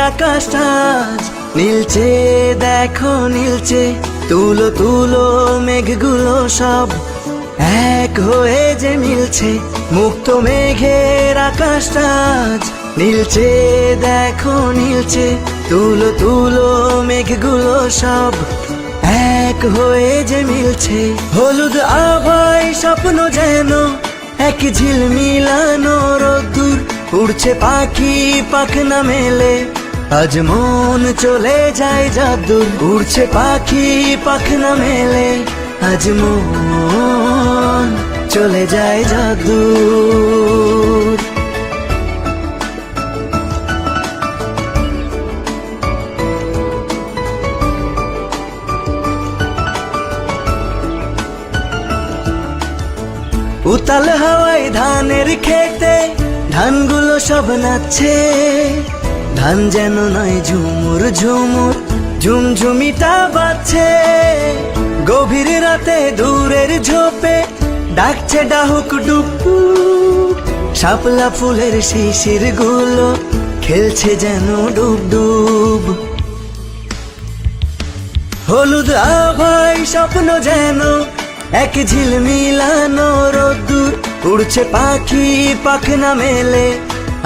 আকাশটা আজ নীলচে, দেখো নীলচে। তুলো তুলো মেঘগুলো সব এক হয়ে যে মিলছে। মুক্ত মেঘের আকাশটা আজ নীলচে, দেখো নীলচে। তুলো তুলো মেঘগুলো সব এক হয়ে যে মিলছে। হলুদ আভায় স্বপ্ন যেন এক ঝিলমিলানো রোদ্দুর। উড়ছে পাখি পাখনা মেলে, আজ মন চলে যায় যাদুর। উড়ছে পাখি পাখনা মেলে, আজ মন চলে যায় যাদুর। উতাল হাওয়ায় ধানের খেতে ধানগুলো সব নাচছে। ধান যেন নয় ঝুমুর ঝুমুর, ঝুমঝুমিটা বাজছে। গভীর রাতে দূরের ঝোপে ডাকছে ডাহুক ডুকু। শাপলা ফুলের শিশির গুলো খেলছে যেন ডুব ডুব। হলুদ আভায় স্বপ্ন যেন এক ঝিলমিলানো রোদ্দুর। উড়ছে পাখি পাখনা মেলে,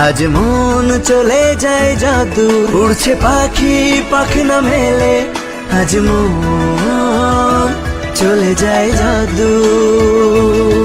আজ মন চলে যায় যাদুর। উড়ছে পাখি পাখনা মেলে, আজ মন চলে যায় যাদুর।